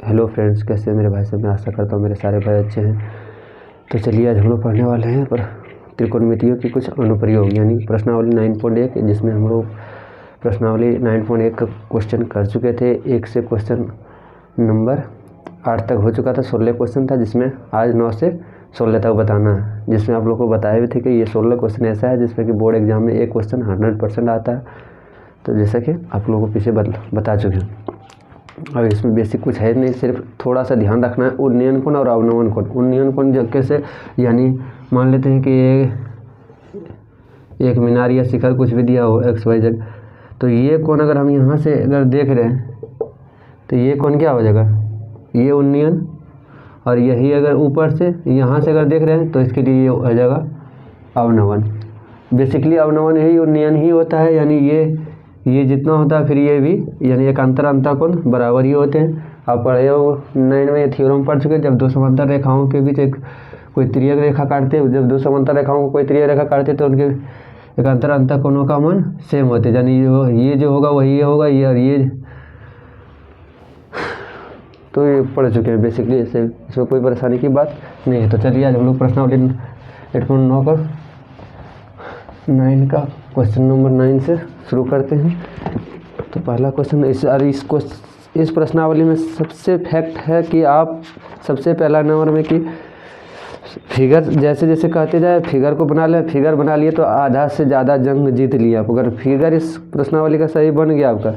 Hello friends, कैसे हैं मेरे भाई सब। मैं आशा करता हूँ मेरे सारे भाई अच्छे हैं। तो चलिए आज हम लोग पढ़ने वाले हैं पर त्रिकोणमितियों की कुछ अनुप्रयोग यानी प्रश्नावली 9.1, जिसमें हम लोग प्रश्नावली 9.1 का क्वेश्चन कर चुके थे। 1 से क्वेश्चन नंबर 8 तक हो चुका था। 16 क्वेश्चन था, जिसमें आज 9 से 16 तक बताना है। जिसमें आप लोग को बताया भी थे कि ये 16 क्वेश्चन ऐसा है जिसमें कि बोर्ड एग्जाम में एक क्वेश्चन 100% आता है। तो जैसा कि आप लोगों को पीछे बता चुके हैं। और इसमें बेसिक कुछ है नहीं, सिर्फ थोड़ा सा ध्यान रखना है उन्नयन कोण और अवनमन कोण। उन्नयन कोण कैसे, यानी मान लेते हैं कि एक मीनार या शिखर कुछ भी दिया हो XYZ, तो ये कोण अगर हम यहाँ से अगर देख रहे हैं तो ये कोण क्या हो जाएगा, ये उन्नयन। और यही अगर ऊपर से यहाँ से अगर देख रहे हैं तो इसके लिए ये हो जाएगा अवनमन। बेसिकली अवनमन यही उन्नयन ही होता है, यानी ये जितना होता है फिर ये भी, यानी एकांतर अंतःकोण बराबर ही होते हैं। आप पढ़े हो 9 में थ्योरम पढ़ चुके। जब दो समांतर रेखाओं के बीच कोई तिर्यक रेखा काटते हैं, जब दो समांतर रेखाओं को कोई तिर्यक रेखा काटते हैं तो उनके एकांतर अंतःकोणों का मान सेम होते हैं, यानी ये जो होगा वही ये होगा, ये और ये। तो ये पढ़ चुके हैं बेसिकली, इसमें कोई परेशानी की बात नहीं है। तो चलिए आज हम लोग प्रश्नावली 8.9 का 9 का क्वेश्चन नंबर 9 से शुरू करते हैं। तो पहला क्वेश्चन इस प्रश्नावली में सबसे फैक्ट है कि आप सबसे पहला नंबर में कि फिगर जैसे जैसे कहते जाए फिगर को बना लें। फिगर बना लिए तो आधा से ज़्यादा जंग जीत लिया आप। अगर फिगर इस प्रश्नावली का सही बन गया आपका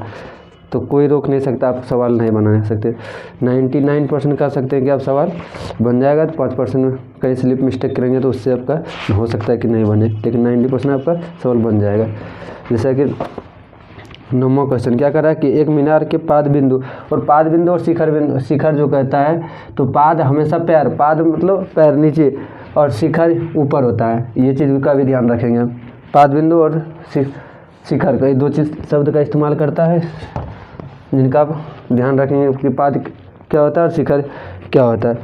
तो कोई रोक नहीं सकता, आप सवाल नहीं बना सकते। 99% कर सकते हैं कि आप सवाल बन जाएगा। तो 5% कहीं स्लिप मिस्टेक करेंगे तो उससे आपका हो सकता है कि नहीं बने, लेकिन 90% आपका सवाल बन जाएगा। जैसा कि 9वां क्वेश्चन क्या कर रहा है कि एक मीनार के पाद बिंदु और शिखर जो कहता है, तो पाद हमेशा पाद मतलब पैर नीचे और शिखर ऊपर होता है। ये चीज़ का भी ध्यान रखेंगे हम। पाद बिंदु और शिखर का, ये दो चीज़ शब्द का इस्तेमाल करता है, जिनका आप ध्यान रखेंगे कि पाद क्या होता है और शिखर क्या होता है।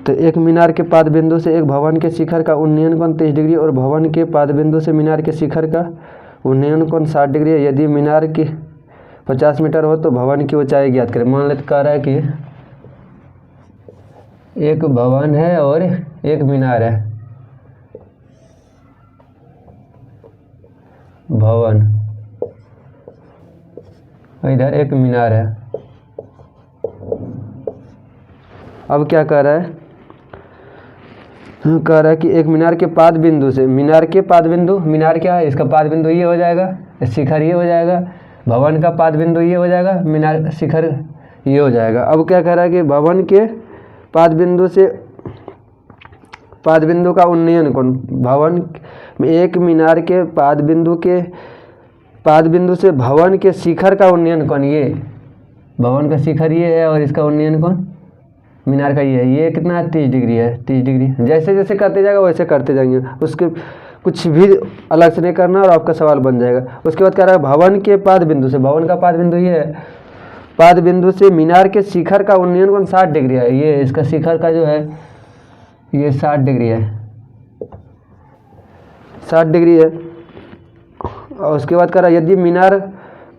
तो एक मीनार के पाद बिंदु से एक भवन के शिखर का उन्नयन कोण 30 डिग्री और भवन के पाद बिंदु से मीनार के शिखर का उन्नयन कोण 60 डिग्री है। यदि मीनार की 50 मीटर हो तो भवन की ऊंचाई ज्ञात करें। मान लेते कह रहा है कि एक भवन है और एक मीनार है। भवन, इधर एक मीनार है। अब क्या कह रहा है, कह रहा है कि एक मीनार के पाद बिंदु से, मीनार क्या है, इसका पाद बिंदु ये हो जाएगा, शिखर ये हो जाएगा। भवन का पाद बिंदु ये हो जाएगा, मीनार शिखर ये हो जाएगा। अब क्या कह रहा है कि भवन के पाद बिंदु से पाद बिंदु का उन्नयन कोण, भवन एक मीनार के पाद बिंदु से भवन के शिखर का उन्नयन कोण, ये भवन का शिखर ये है और इसका उन्नयन कोण मीनार का ये कितना है, 30 डिग्री है। 30 डिग्री जैसे जैसे करते जाएगा वैसे करते जाएंगे, उसके कुछ भी अलग से नहीं करना और आपका सवाल बन जाएगा। उसके बाद कह रहा है भवन के पाद बिंदु से, भवन का पाद बिंदु ये है, पाद बिंदु से मीनार के शिखर का उन्नयन कोण 60 डिग्री है। ये इसका शिखर का जो है ये 60 डिग्री है, 60 डिग्री है। और उसके बाद कह रहा है यदि मीनार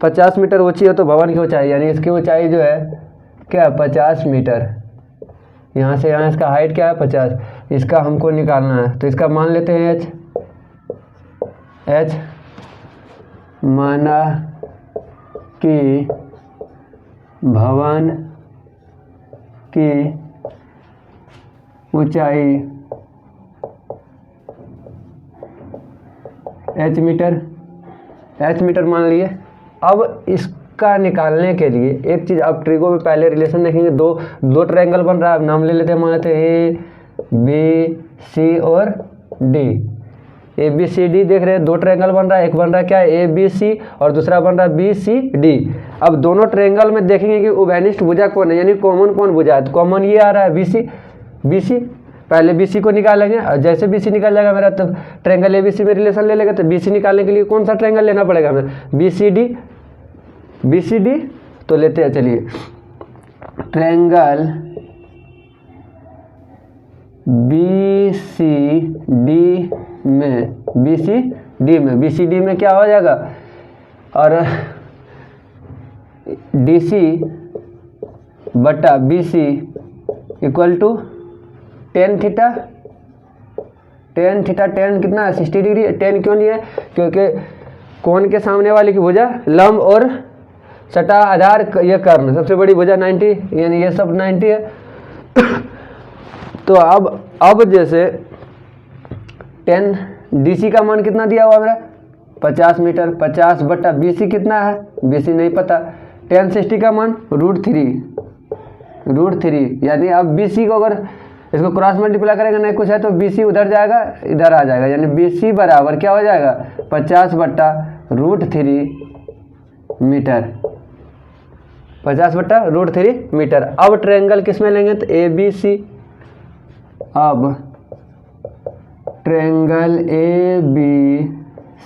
50 मीटर ऊंची है तो भवन की ऊंचाई, यानी इसकी ऊंचाई जो है क्या 50 मीटर। यहाँ से यहाँ इसका हाइट क्या है 50, इसका हमको निकालना है। तो इसका मान लेते हैं h माना कि भवन की ऊंचाई h मीटर मान लिए। अब इसका निकालने के लिए एक चीज़, आप ट्रिगो में पहले रिलेशन देखेंगे, दो ट्रायंगल बन रहा है। नाम ले लेते हैं, मान लेते हैं ABC और D। ABCD देख रहे हैं, दो ट्रायंगल बन रहा है। एक बन रहा है क्या ABC और दूसरा बन रहा है BCD। अब दोनों ट्रायंगल में देखेंगे कि उभयनिष्ठ भुजा कौन है, यानी कॉमन कौन भुजा है। तो कॉमन ये आ रहा है BC। पहले BC को निकालेंगे और जैसे BC निकाल जाएगा मेरा, तब ट्रायंगल ABC में रिलेशन ले लेगा। तो BC निकालने के लिए कौन सा ट्रायंगल लेना पड़ेगा हमें, BCD। तो लेते हैं, चलिए ट्रायंगल BCD में क्या हो जाएगा, और DC बटा B C equal to tan theta. Tan theta tan कितना है 60 डिग्री। टेन क्यों लिया? क्योंकि कोण के सामने वाले की भुजा लंब और सटा आधार ये कर्ण, सबसे बड़ी भुजा 90, यानी ये सब 90 है। तो अब जैसे 10 डीसी का मान कितना दिया हुआ मेरा 50 मीटर। 50 बटा बीसी कितना है, बीसी नहीं पता। 10 60 का मान √3 यानी अब बीसी को अगर इसको क्रॉस मल्टीप्लाई करेंगे नहीं कुछ है तो बीसी उधर जाएगा इधर आ जाएगा, यानी बीसी बराबर क्या हो जाएगा 50 बटा √3 मीटर। 50 बटा √3 मीटर। अब ट्रायंगल किस में लेंगे तो ए बी सी। अब ट्रायंगल ए बी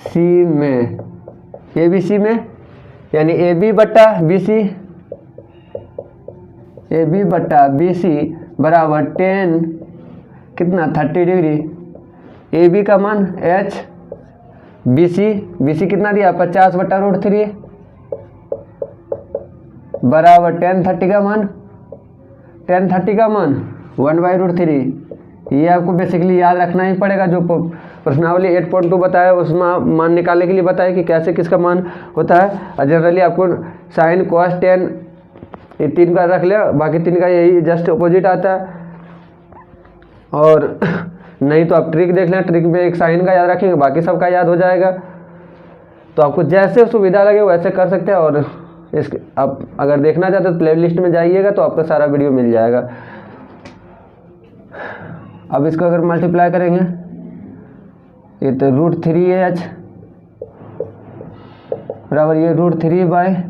सी में यानी ए बी बटा बी सी बराबर 10 कितना 30 डिग्री। ए बी का मान एच, बी सी कितना दिया 50 बटा √3 बराबर 10 30 का मान 1/√3। ये आपको बेसिकली याद रखना ही पड़ेगा। जो प्रश्नावली 8.2 बताया उसमें मान निकालने के लिए बताया कि कैसे किसका मान होता है। और जनरली आपको साइन कॉस टेन ये 3 का रख लिया, बाकी 3 का यही जस्ट अपोजिट आता है। और नहीं तो आप ट्रिक देख लें, ट्रिक में एक साइन का याद रखेंगे बाकी सबका याद हो जाएगा। तो आपको जैसे सुविधा लगे वैसे कर सकते हैं। और आप अगर देखना चाहते हो तो प्ले लिस्ट में जाइएगा तो आपका सारा वीडियो मिल जाएगा। अब इसको अगर मल्टीप्लाई करेंगे ये तो √3h बराबर ये √3 बाय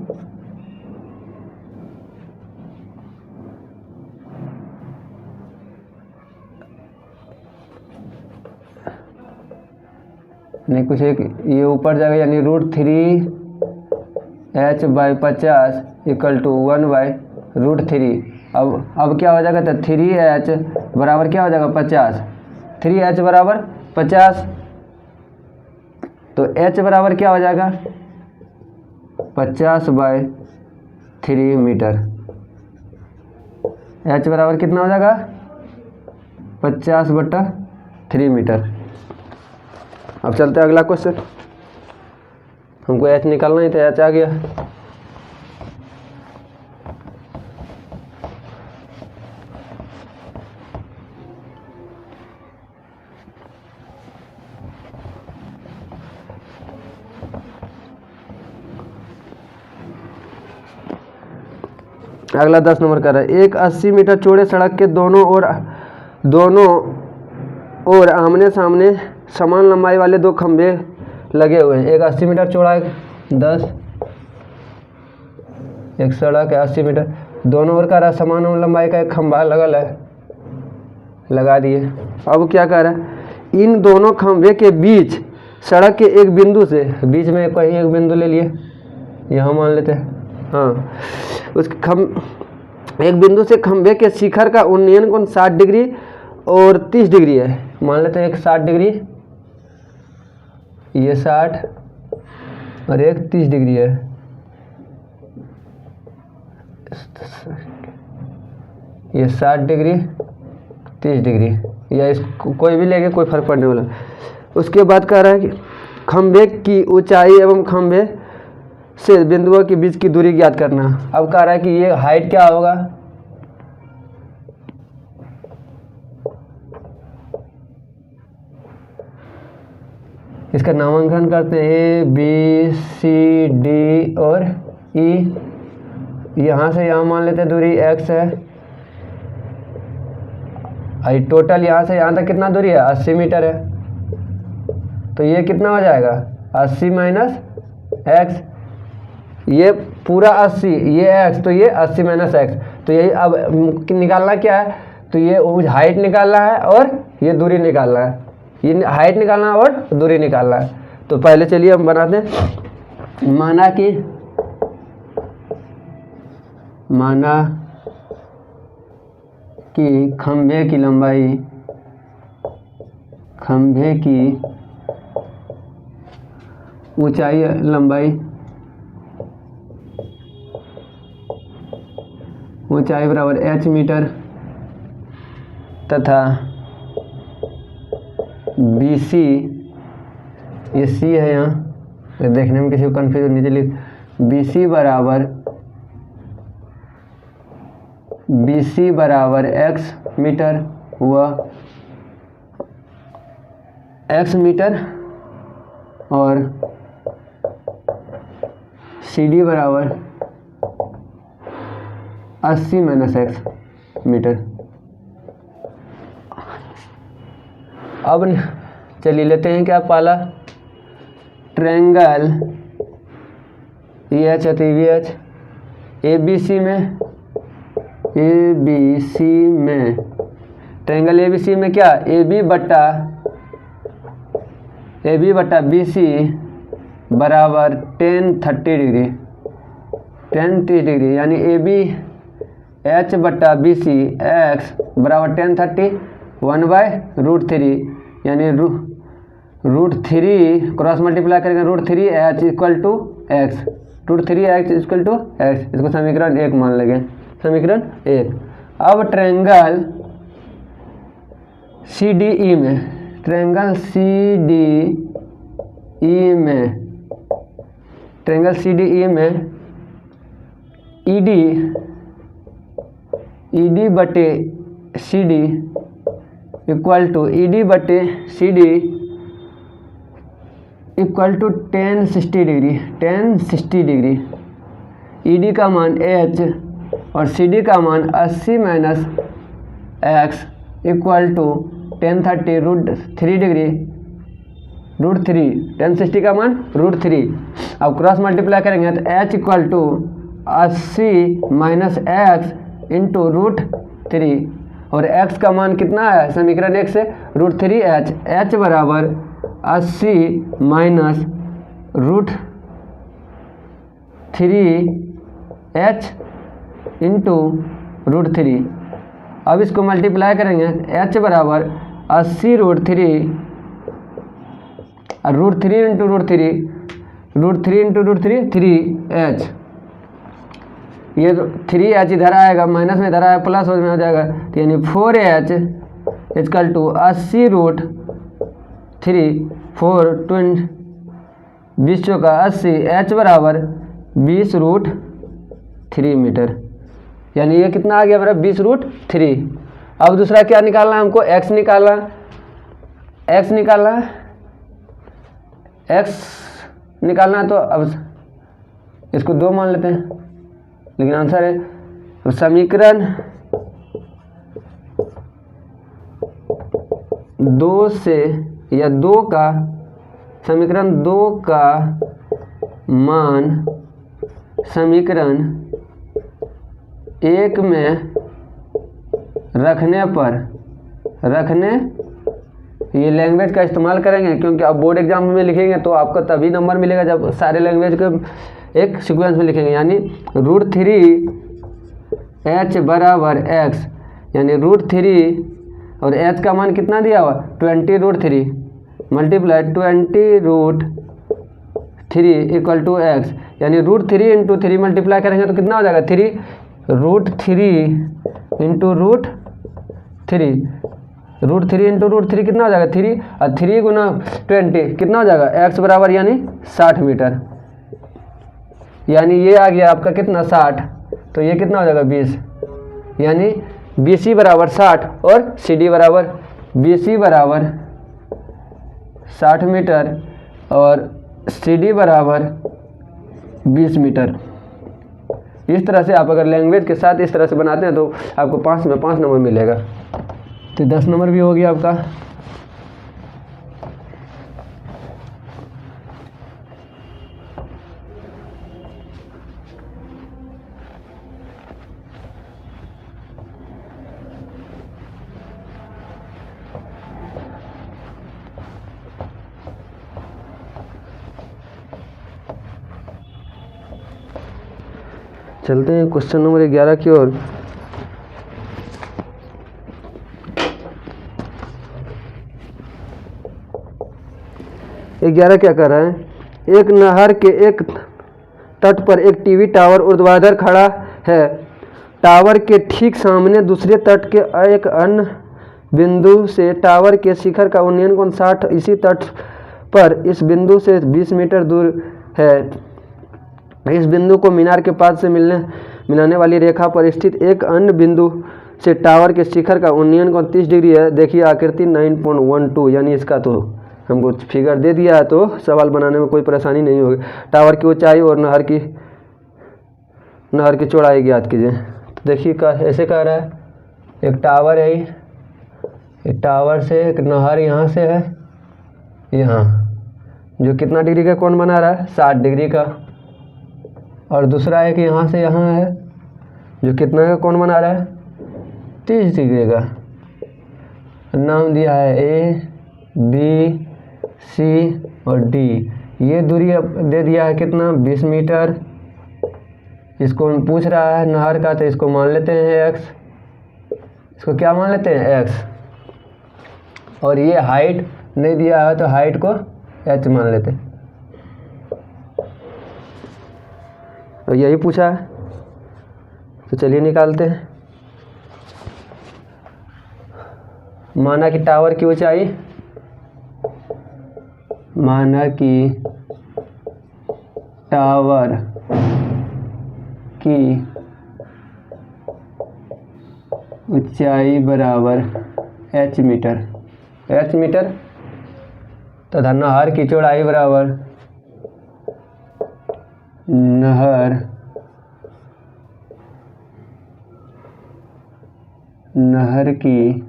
नहीं कुछ एक ये ऊपर जाएगा, यानी √3h बाई 50 इक्वल टू 1/√3। अब क्या हो जाएगा तो 3h बराबर क्या हो जाएगा 50। 3h बराबर 50 तो h बराबर क्या हो जाएगा 50/3 मीटर। h बराबर कितना हो जाएगा 50/3 मीटर। अब चलते हैं अगला क्वेश्चन। हमको h निकालना ही था, h आ गया। अगला 10 नंबर का है। एक 80 मीटर चौड़े सड़क के दोनों ओर आमने सामने समान लंबाई वाले 2 खंभे लगे हुए हैं। एक 80 मीटर चौड़ा है 10, एक सड़क है 80 मीटर, दोनों ओर का समान लंबाई का एक खंभा लगा दिए। अब क्या कर रहा है, इन दोनों खंभे के बीच सड़क के एक बिंदु से, बीच में कहीं एक बिंदु ले लिए, यहाँ मान लेते हैं, हाँ, एक बिंदु से खंभे के शिखर का उन्नयन कोण 60 डिग्री और 30 डिग्री है। मान लेते हैं एक 60 डिग्री, ये 60 और एक 30 डिग्री है। ये 60 डिग्री 30 डिग्री, या इसको कोई भी लेके कोई फर्क पड़ने वाला। उसके बाद कह रहा है कि खंभे की ऊंचाई एवं खंभे से बिंदुओं के बीच की दूरी ज्ञात करना। अब कह रहा है कि ये हाइट क्या होगा, इसका नामांकन करते हैं ए बी सी डी और ई। यहाँ से यहाँ मान लेते हैं दूरी x है, और टोटल यहाँ से यहाँ तक कितना दूरी है 80 मीटर है। तो ये कितना हो जाएगा 80 माइनस x, ये पूरा 80, ये x, तो ये 80 माइनस x। तो यही अब निकालना क्या है, तो ये हाइट निकालना है और ये दूरी निकालना है, ये हाइट निकालना है और दूरी निकालना है। तो पहले चलिए हम बनाते हैं। माना कि खंभे की लंबाई, खंभे की ऊंचाई लंबाई ऊंचाई बराबर h मीटर तथा BC, ये C है यहाँ, देखने में किसी को कन्फ्यूजन नीचे लिख, BC बराबर x मीटर व x मीटर और CD बराबर 80 माइनस x मीटर। अब चलिए लेते हैं क्या पहला, ट्रायंगल EH है VH ABC में ट्रायंगल ABC में क्या AB बट्टा BC बराबर 10 30 डिग्री, यानी ABH बट्टा BC x बराबर 10 30 1/√3, यानी √3 क्रॉस मल्टीप्लाई करेंगे √3h equal to x, √3h equal to x, इसको समीकरण 1 मान लेंगे, समीकरण 1। अब ट्रायंगल CDE में ED बटे CD equal to equal to 1060 degree. ED का मान h और CD का मान 80 minus x equal to 1030 √3 degree, √3, 1060 का मान √3। अब क्रॉस मल्टीप्लाई करेंगे तो h equal to 80 minus x into √3 और x का मान कितना है समीकरण 1 से √3h, h बराबर 80 माइनस √3h इंटू √3। अब इसको मल्टीप्लाई करेंगे, h बराबर 80 √3 इंटू √3 इंटू √3 3h, ये 3h इधर आएगा, माइनस में इधर आएगा, प्लस में हो जाएगा, तो यानी 4h इक्वल टू 80 √3 4 20 चौका 80, h बराबर 20 √3 मीटर, यानी ये कितना आ गया मेरा 20 √3। अब दूसरा क्या निकालना है हमको, x निकालना, तो अब इसको 2 मान लेते हैं, लेकिन आंसर है तो समीकरण 2 से या 2 का समीकरण 2 का मान समीकरण 1 में रखने ये लैंग्वेज का इस्तेमाल करेंगे, क्योंकि आप बोर्ड एग्जाम में लिखेंगे तो आपको तभी नंबर मिलेगा जब सारे लैंग्वेज को एक सीक्वेंस में लिखेंगे, यानी √3h बराबर x, यानी √3 और h का मान कितना दिया हुआ 20 √3 मल्टीप्लाई 20 √3 इक्वल टू x, यानी √3 इंटू 3 मल्टीप्लाई करेंगे तो कितना हो जाएगा 3 √3 इंटू √3 इंटू √3 कितना हो जाएगा 3 और 3 गुना 20 कितना हो जाएगा x बराबर यानी 60 मीटर, यानी ये आ गया आपका कितना 60, तो ये कितना हो जाएगा 20, यानी BC बराबर 60 और CD बराबर BC बराबर 60 मीटर और CD बराबर 20 मीटर। इस तरह से आप अगर लैंग्वेज के साथ इस तरह से बनाते हैं तो आपको 5 में 5 नंबर मिलेगा, तो 10 नंबर भी हो गया आपका। चलते हैं क्वेश्चन नंबर 11 की ओर। ग्यारह क्या कर रहा है, एक नहर के एक तट पर एक टीवी टावर ऊर्ध्वाधर खड़ा है टावर के ठीक सामने दूसरे तट के एक अन्य बिंदु से टावर के शिखर का उन्नयन कोण 60, इसी तट पर इस बिंदु से 20 मीटर दूर है। इस बिंदु को मीनार के पास से मिलाने वाली रेखा पर स्थित एक अन्य बिंदु से टावर के शिखर का उन्नयन कोण 30 डिग्री है। देखिए आकृति 9.12, यानी इसका तो हमको फिगर दे दिया है, तो सवाल बनाने में कोई परेशानी नहीं होगी। टावर की ऊंचाई और नहर की चौड़ाई ज्ञात कीजिए। तो देखिए ऐसे कह रहा है, एक टावर है, एक टावर से एक नहर यहाँ से है, यहाँ जो कितना डिग्री का कोण बना रहा है, 60 डिग्री का, और दूसरा एक यहाँ से यहाँ है जो कितना का कोण बना रहा है, 30 डिग्री का। नाम दिया है ए, बी, सी और डी। ये दूरी दे दिया है कितना, 20 मीटर। इसको पूछ रहा है नहर का, तो इसको मान लेते हैं एक्स। इसको क्या मान लेते हैं, एक्स। और ये हाइट नहीं दिया है तो हाइट को एच मान लेते हैं। तो यही पूछा है, तो चलिए निकालते हैं। माना कि टावर की ऊंचाई, माना कि टावर की ऊंचाई बराबर h मीटर, h मीटर, तथा नहर की चौड़ाई बराबर नहर की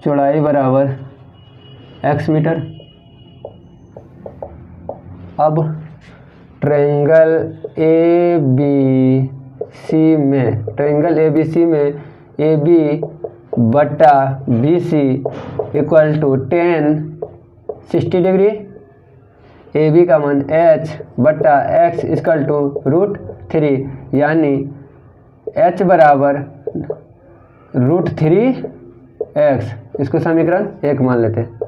चौड़ाई बराबर x मीटर। अब ट्रायंगल ए बी सी में ए बी बटा B C equal to 60 degree, A B का मान h बटा x इक्वल टू √3, यानी h बराबर √3x। इसको समीकरण 1 मान लेते हैं,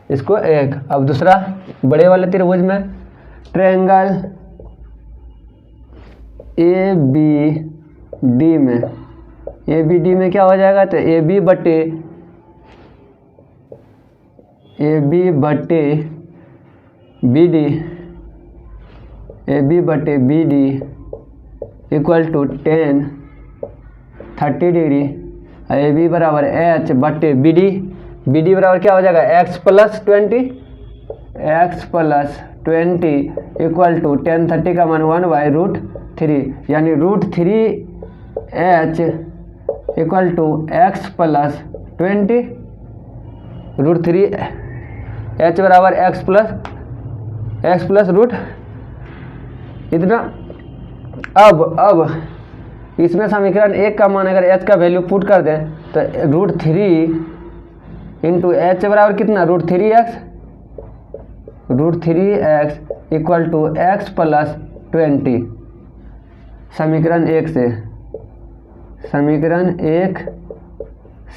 इसको 1। अब दूसरा बड़े वाले त्रिभुज में ट्रायंगल ए बी डी में क्या हो जाएगा, तो ए बी बटे B D equal to 30 degree. A B बराबर एच बटे बी डी बराबर क्या हो जाएगा, x प्लस 20 इक्वल टू 10/30 का मान 1/√3, यानी √3h equal to x plus 20, √3h बराबर x प्लस रूट इतना। अब इसमें समीकरण 1 का मान अगर h का वैल्यू पुट कर दें तो √3 इंटू h बराबर कितना, √3x equal to x plus 20। समीकरण 1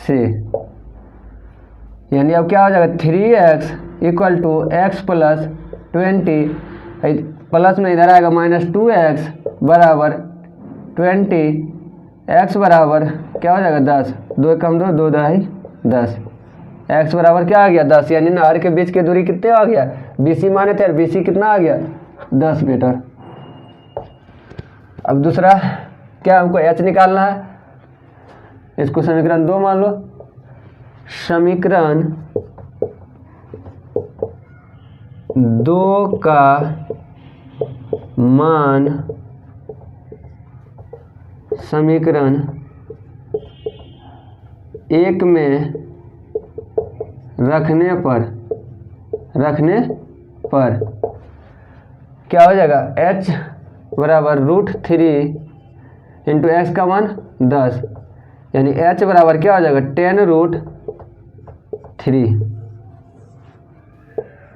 से यानी अब क्या हो जाएगा, 3x equal to x plus 20, plus में इधर आएगा -2x बराबर 20, x बराबर क्या हो जाएगा 10, 2 कम 2, 2 2 10, x बराबर क्या आ गया 10, यानी नहर के बीच की दूरी कितने आ गया, BC माने थे, BC कितना आ गया 10 मीटर। अब दूसरा क्या हमको h निकालना है, इसको समीकरण 2 मान लो। समीकरण 2 का मान समीकरण 1 में रखने पर क्या हो जाएगा, h बराबर √3 इंटू एक्स का मान 10, यानी h बराबर क्या हो जाएगा 10√3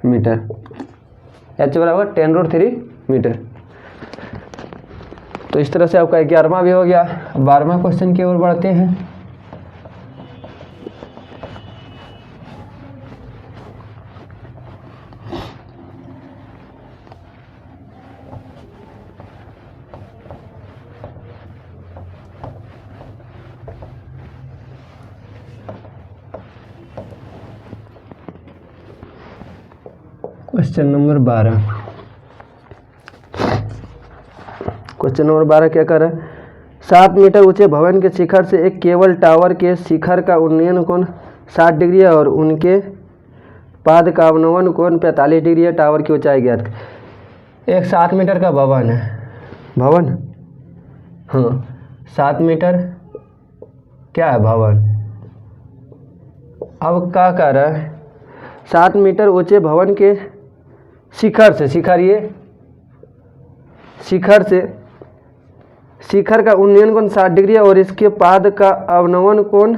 मीटर, h बराबर 10√3 मीटर। तो इस तरह से आपका 11वां भी हो गया। 12वां क्वेश्चन की ओर बढ़ते हैं। Question number 12। क्वेश्चन नंबर 12 क्या कर रहा है? 7 मीटर ऊंचे भवन के शिखर से एक केबल टावर के शिखर का उन्नयन कोण 60 डिग्री है और उनके पाद का अवनमन कोण 45 डिग्री है। टावर की ऊंचाई ज्ञात। एक 7 मीटर का भवन है, भवन, हाँ 7 मीटर क्या है भवन। अब क्या कर रहा है? 7 मीटर ऊंचे भवन के शिखर से, शिखर ये शिखर से शिखर का उन्नयन कोण 60 डिग्री है और इसके पाद का अवनमन कोण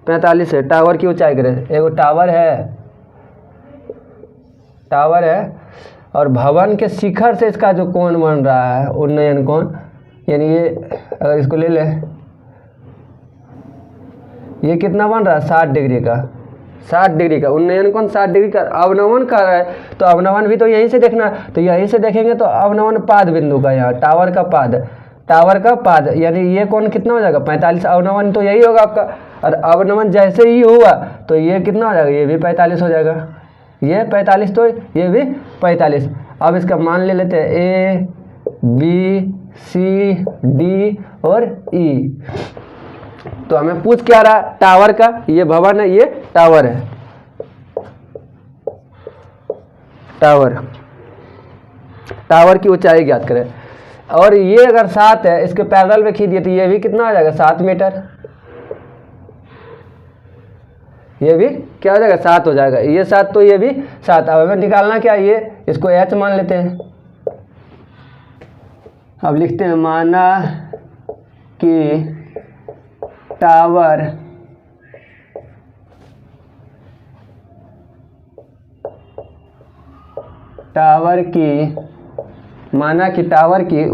45 है। टावर की ऊंचाई करे। एगो टावर है और भवन के शिखर से इसका जो कोण बन रहा है उन्नयन कोण, यानी ये अगर इसको ले ले, ये कितना बन रहा है 60 डिग्री का, 60 डिग्री का उन्नयन कोण 60 डिग्री का अवनमन कर रहा है। तो अवनमन भी तो यहीं से देखना, तो यहीं से देखेंगे तो अवनमन पाद बिंदु का, यहाँ टावर का पाद यानी ये कोण कितना हो जाएगा 45। अवनमन तो यही होगा आपका, और अवनमन जैसे ही हुआ तो ये कितना हो जाएगा, ये भी 45 हो जाएगा, ये 45 तो ये भी 45। अब इसका मान ले लेते हैं ए बी सी डी और ई। तो हमें पूछ क्या रहा? टावर का, ये भवन है, ये टावर है, टावर की ऊंचाई ज्ञात करें। और ये अगर 7 है, इसके पैरेलल में खींच दिए तो ये भी कितना आ जाएगा 7 मीटर, ये भी क्या हो जाएगा 7 हो जाएगा, ये 7 तो ये भी 7। अब हमें निकालना क्या, ये इसको h मान लेते हैं। अब लिखते हैं माना कि टावर की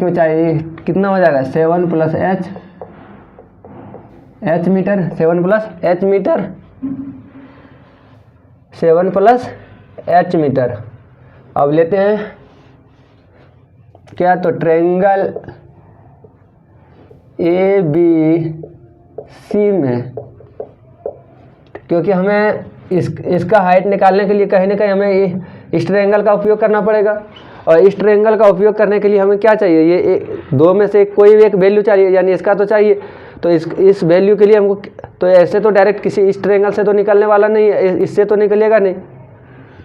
ऊंचाई, कितना हो जाएगा 7 + h metre, 7 + h metre, 7 + h metre. अब लेते हैं क्या, तो ट्रायंगल ए बी सी में, क्योंकि हमें इसका हाइट निकालने के लिए कहीं ना कहीं हमें इस ट्रायंगल का उपयोग करना पड़ेगा। और इस ट्रायंगल का उपयोग करने के लिए हमें क्या चाहिए, ये दो में से कोई भी एक वैल्यू चाहिए, यानी इसका तो चाहिए। तो इस वैल्यू के लिए हमको, तो ऐसे तो डायरेक्ट किसी इस ट्रायंगल से तो निकलने वाला नहीं है, इससे तो निकलेगा नहीं,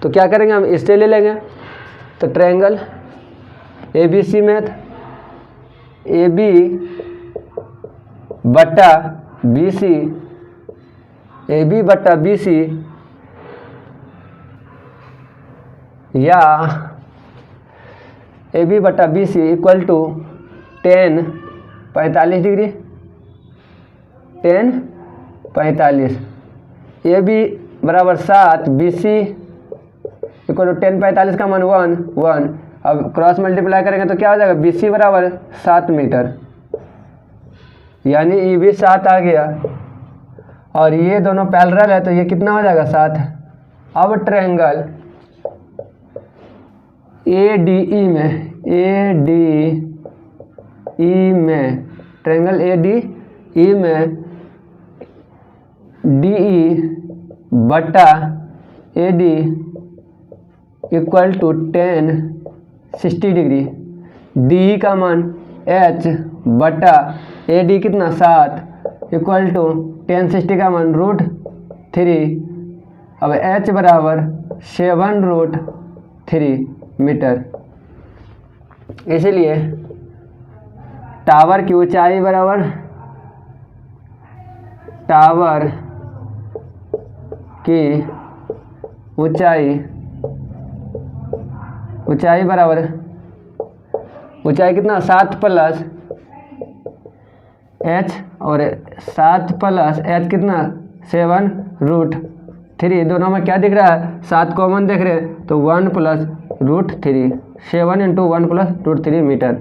तो क्या करेंगे हम, इससे ले लेंगे। तो ट्रायंगल ए बी सी में ए बी बटा बी सी, ए बी बटा बी सी, या ए बी बटा B C equal to 10 45 degree, 10 45, A B बराबर 7, बी सी इक्वल टू 10 45 का मान 1। अब क्रॉस मल्टीप्लाई करेंगे तो क्या हो जाएगा, बी सी बराबर 7 मीटर, यानी ई भी 7 आ गया। और ये दोनों पैरेलल है तो ये कितना हो जाएगा 7। अब ट्रायंगल ए डी ई में, ट्रायंगल ए डी ई में डी ई बटा A D equal to 10 60 degree, D का मान h बटा ए डी कितना 7 इक्वल टू 10 60 का मान √3। अब h बराबर 7√3 मीटर। इसलिए टावर की ऊंचाई बराबर, टावर की ऊंचाई बराबर, ऊंचाई कितना 7 + h और 7 + h कितना 7√3। दोनों में क्या दिख रहा है, 7 कॉमन देख रहे हैं तो 1 + √3, 7 × 1 + √3 मीटर।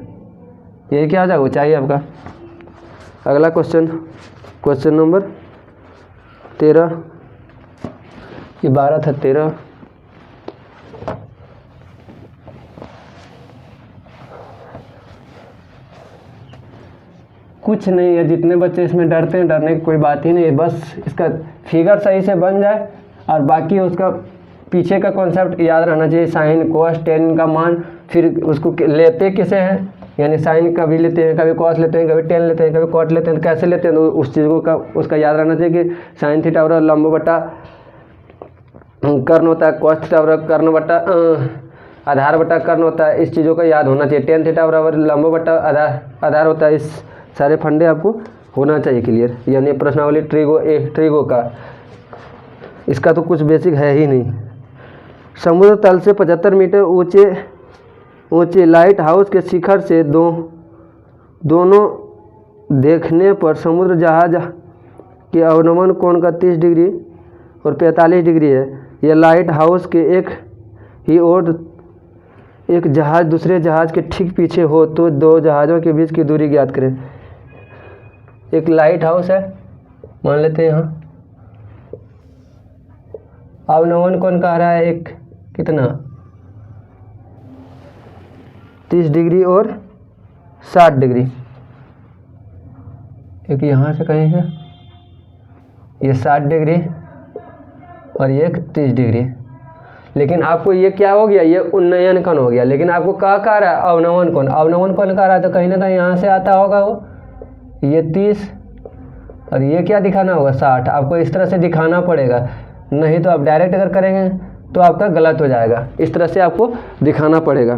ये क्या हो जाएगा ऊंचाई आपका। अगला क्वेश्चन नंबर 13, ये 12 था, 13। कुछ नहीं है। जितने बच्चे इसमें डरते हैं, डरने की कोई बात ही नहीं है, बस इसका फिगर सही से बन जाए और बाकी उसका पीछे का कॉन्सेप्ट याद रहना चाहिए। साइन कोस टेन का मान, फिर उसको लेते किसे हैं, यानी साइन कभी लेते हैं, कभी कॉस लेते हैं, कभी टेन लेते हैं, कभी कॉट लेते हैं, तो कैसे लेते हैं, तो उस चीज़ को उसका याद रहना चाहिए कि साइन थीटा बराबर लंब बटा कर्ण होता है, कॉस थीटा बराबर कर्ण बटा आधार बटा कर्ण होता है। इस चीज़ों का याद होना चाहिए। टेन थीटा बराबर लंब बटा आधार होता है। इस सारे फंडे आपको होना चाहिए क्लियर। यानी प्रश्नावली ट्रिगो का इसका तो कुछ बेसिक है ही नहीं। समुद्र तल से 75 मीटर ऊंचे लाइट हाउस के शिखर से दोनों देखने पर समुद्र जहाज के अवनमन कोण का 30 डिग्री और 45 डिग्री है। यह लाइट हाउस के एक ही ओर एक जहाज दूसरे जहाज के ठीक पीछे हो तो दो जहाज़ों के बीच की दूरी ज्ञात करें। एक लाइट हाउस है, मान लेते हैं यहाँ अवनमन कोण कह रहा है एक कितना 30 डिग्री और 60 डिग्री। एक यहाँ से कहीं से ये 60 डिग्री और ये 30 डिग्री। लेकिन आपको ये क्या हो गया, ये उन्नयन कोण हो गया। लेकिन आपको क्या कह रहा है, अवनमन कोण। अवनमन कोण कह रहा है तो कहीं ना कहीं यहाँ से आता होगा वो, ये 30 और ये क्या दिखाना होगा 60। आपको इस तरह से दिखाना पड़ेगा, नहीं तो आप डायरेक्ट अगर करेंगे तो आपका गलत हो जाएगा। इस तरह से आपको दिखाना पड़ेगा।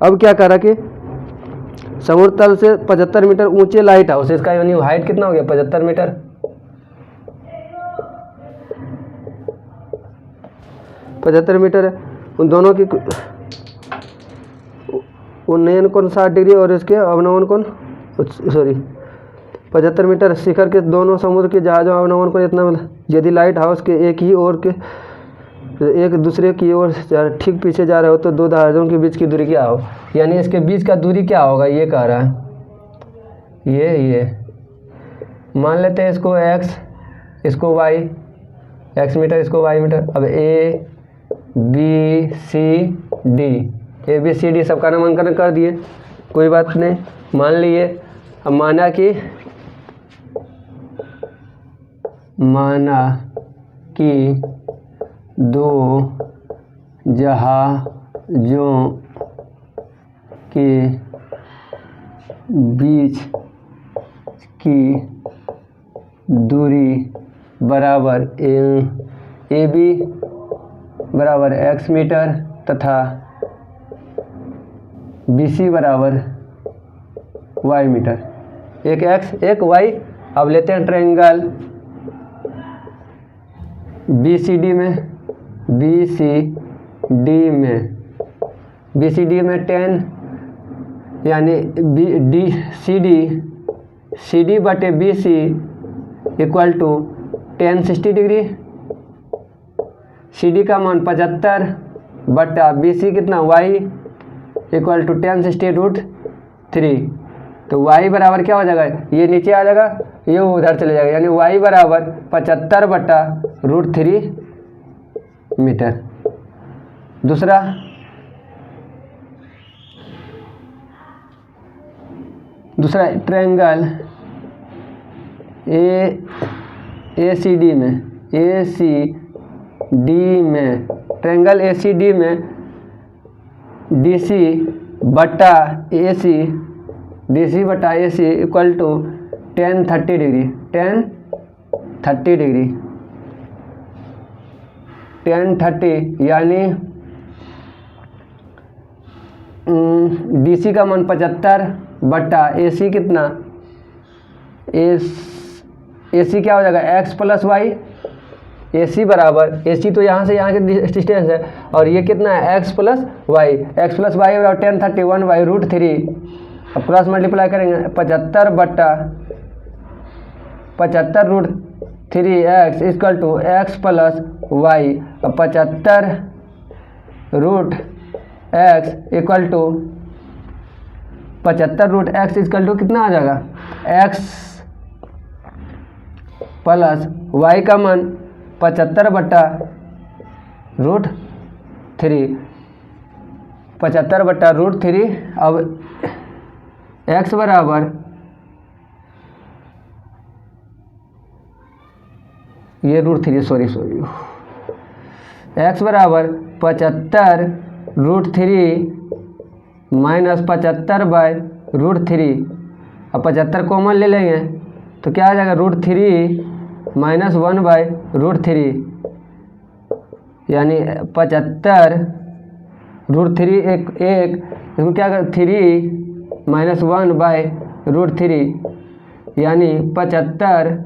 अब क्या करा कि समुद्र तल से 75 मीटर ऊंचे लाइट हाउस, इसका यानी हाइट कितना हो गया 75 मीटर। 75 मीटर है। उन दोनों की उन्नयन कोण 60 डिग्री और इसके अवनमन कोण 75 मीटर। शिखर के दोनों समुद्र के जहाज़ों अवनमन कोण इतना मिला। यदि लाइट हाउस के एक ही ओर के एक दूसरे की ओर ठीक पीछे जा रहे हो तो दो जहाज़ों के बीच की दूरी क्या हो, यानी इसके बीच का दूरी क्या होगा, ये कह रहा है। ये मान लेते हैं इसको x, इसको y, x मीटर, इसको y मीटर। अब a b c d सबका नामांकन कर दिए, कोई बात नहीं, मान लिए। अब माना कि दो जहाज़ों के बीच की दूरी बराबर ए बी बराबर x मीटर तथा बी सी बराबर y मीटर। एक x एक y। अब लेते हैं ट्रायंगल बी सी डी में 10 यानी सी डी बटे B C equal to 10 60 degree. C D का मान 75 बटा बी सी कितना y इक्वल टू 10 60√3। तो y बराबर क्या हो जाएगा, ये नीचे आ जाएगा, ये उधर चले जाएगा, यानी y बराबर 75 बटा √3 मीटर। दूसरा ट्रायंगल ए सी डी में ट्रायंगल ए सी डी में डी सी बटा ए सी इक्वल टू 10-30 डिग्री। 10-30 यानी डी सी का मान 75 बटा ए सी कितना, ए सी क्या हो जाएगा x प्लस वाई। ए सी बराबर, ए सी तो यहाँ से यहाँ के डिस्टेंस है, और ये कितना है x प्लस वाई बराबर 1031/√3। अब क्रॉस मल्टीप्लाई करेंगे 75 बटा 75√3x equal to x plus y. अब 75√x equal to 75√x equal to कितना आ जाएगा, x प्लस वाई का मान 75 बटा √3। 75 बटा √3। अब x बराबर ये √3 सॉरी x बराबर 75√3 माइनस 75/√3। अब 75 कॉमन ले लेंगे तो क्या आ जाएगा √3 माइनस 1/√3, यानी 75√3 एक इसको क्या कर 3 माइनस 1/√3 यानी 75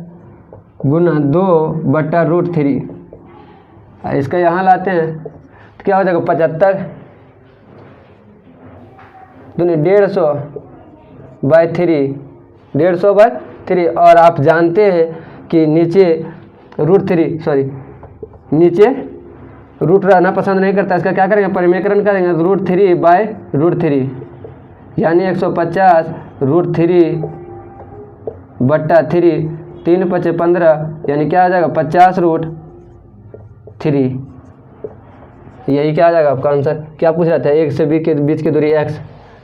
गुना 2/√3। इसका यहाँ लाते हैं तो क्या हो जाएगा 75 दूनी 150/3 150/3। और आप जानते हैं कि नीचे नीचे रूट रहना पसंद नहीं करता। इसका क्या करेंगे परिमेकरण करेंगे √3/√3 यानी 150√3/3 3 × 5 = 15 यानी क्या आ जाएगा 50√3। यही क्या आ जाएगा आपका आंसर। क्या पूछ रहा था 1 से b के बीच की दूरी x,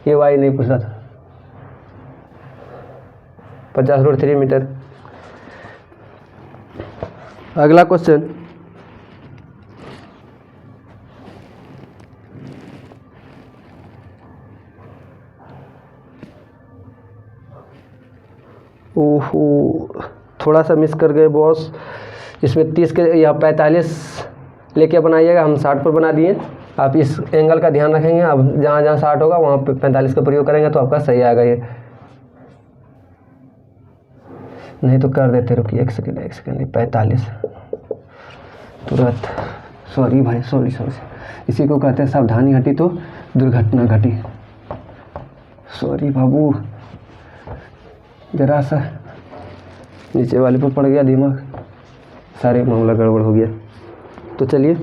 ये y नहीं पूछ रहा था। 50√3 मीटर। अगला क्वेश्चन ओहो थोड़ा सा मिस कर गए बॉस। इसमें 30 के या 45 लेके बनाइएगा, हम 60 पर बना दिए। आप इस एंगल का ध्यान रखेंगे, आप जहाँ जहाँ 60 होगा वहाँ पे 45 का प्रयोग करेंगे तो आपका सही आएगा। ये नहीं तो कर देते, रुकिए एक सेकेंड 45 तुरंत। सॉरी भाई सॉरी। इसी को कहते हैं सावधानी हटी तो दुर्घटना घटी। सॉरी बाबू, जरा सा नीचे वाले पर पड़ गया दिमाग, सारे मामला गड़बड़ हो गया। तो चलिए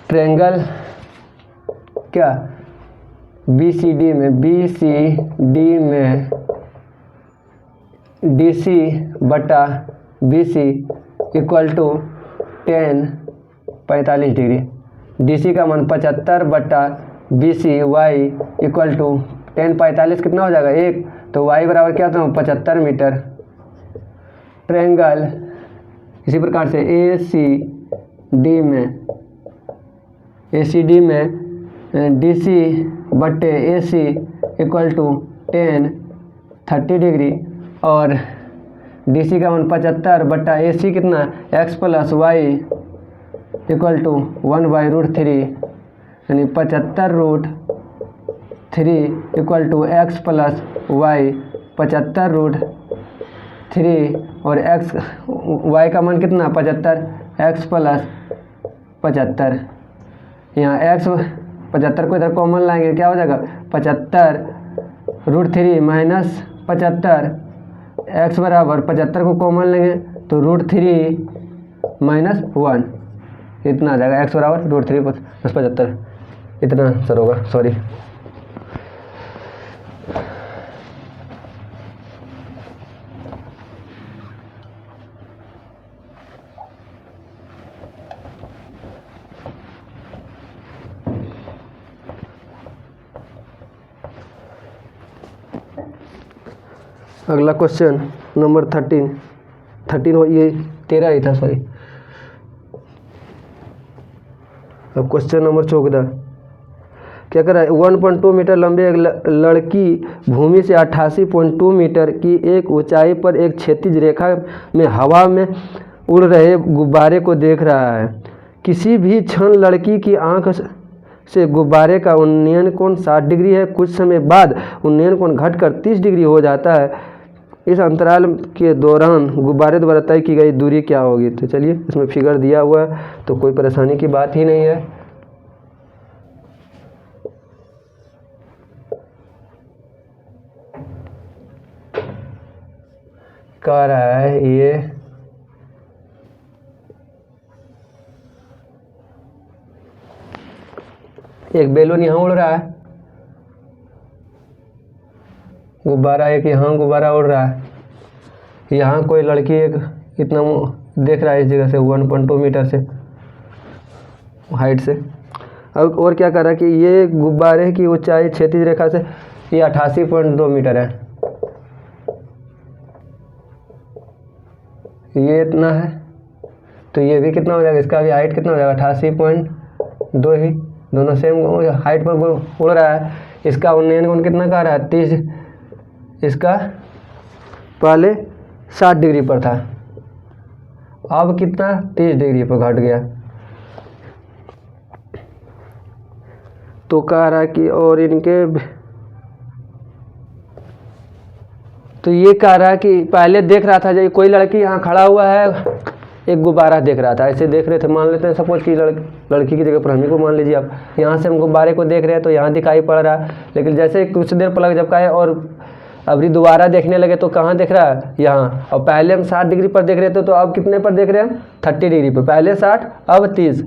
ट्रायंगल क्या BCD में DC/BC equal to 10 45 degree. DC का मान 75/BC y इक्वल टू 10 45 कितना हो जाएगा 1, तो y बराबर क्या था 75 मीटर। ट्रायंगल इसी प्रकार से ACD में DC/AC इक्वल टू 10 30 डिग्री और DC का मान 75/AC कितना x + y इक्वल टू 1/√3 यानी 75√3 इक्वल टू x + y 75√3 और y का मान कितना 75 x + 75। यहाँ x 75 को इधर कॉमन लाएंगे क्या हो जाएगा 75√3 माइनस 75 x बराबर 75 को कॉमन लेंगे तो √3 माइनस 1 इतना आ जाएगा। x बराबर √3 + 75 इतना आंसर होगा। सॉरी अगला क्वेश्चन नंबर 13 हो, ये 13 ही था सॉरी। अब क्वेश्चन नंबर 14 क्या कर रहा है 1.2 मीटर लंबे एक लड़की भूमि से 88.2 मीटर की एक ऊंचाई पर एक क्षैतिज रेखा में हवा में उड़ रहे गुब्बारे को देख रहा है। किसी भी क्षण लड़की की आंख से गुब्बारे का उन्नयन कोण 60 डिग्री है। कुछ समय बाद उन्नयन कोण घटकर 30 डिग्री हो जाता है। इस अंतराल के दौरान गुब्बारे द्वारा तय की गई दूरी क्या होगी। तो चलिए इसमें फिगर दिया हुआ है तो कोई परेशानी की बात ही नहीं है। कह रहा है ये एक बैलून यहाँ उड़ रहा है, गुब्बारा एक यहाँ गुब्बारा उड़ रहा है। यहाँ कोई लड़की एक इतना देख रहा है इस जगह से 1.2 मीटर से हाइट से। अब और क्या कर रहा है कि ये गुब्बारे की ऊंचाई क्षैतिज रेखा से ये 88.2 मीटर है, ये इतना है तो ये भी कितना हो जाएगा, इसका भी हाइट कितना हो जाएगा 88.2 ही, दोनों सेम हाइट पर उड़ रहा है। इसका उन्नयन कोण कितना का रहा है 30, इसका पहले 60 डिग्री पर था, अब कितना 30 डिग्री पर घट गया। तो कह रहा है कि और इनके, तो ये कह रहा है कि पहले देख रहा था जब कोई लड़की यहाँ खड़ा हुआ है, एक गुब्बारा देख रहा था, ऐसे देख रहे थे, मान लेते हैं सपोज कि लड़की की जगह पर हम ही को मान लीजिए आप, यहाँ से हम गुब्बारे को देख रहे हैं तो यहाँ दिखाई पड़ रहा है, लेकिन जैसे कुछ देर पलक झपकाए और अभी दोबारा देखने लगे तो कहाँ देख रहा है, यहाँ। और पहले हम 60 डिग्री पर देख रहे थे, तो अब कितने पर देख रहे हैं हम 30 डिग्री पर, पहले 60 अब 30,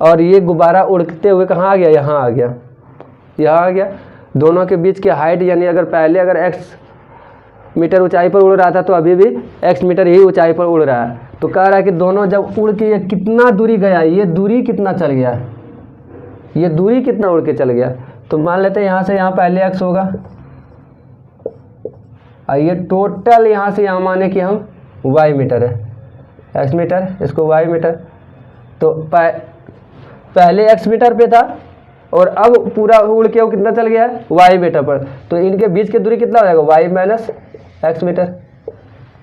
और ये गुब्बारा उड़ते हुए कहाँ आ गया, यहाँ आ गया, यहाँ आ गया। दोनों के बीच की हाइट यानी अगर पहले अगर x मीटर ऊंचाई पर उड़ रहा था तो अभी भी x मीटर ही ऊंचाई पर उड़ रहा है। तो कह रहा है कि दोनों जब उड़ के ये कितना दूरी गया, ये दूरी कितना चल गया, ये दूरी कितना उड़ के चल गया। तो मान लेते हैं यहाँ से यहाँ पहले x होगा, और ये टोटल यहाँ से यहाँ माने कि हम y मीटर है, x मीटर, इसको y मीटर। तो पहले x मीटर पे था और अब पूरा उड़ के वो कितना चल गया है y मीटर पर। तो इनके बीच की दूरी कितना हो जाएगा y minus x metre,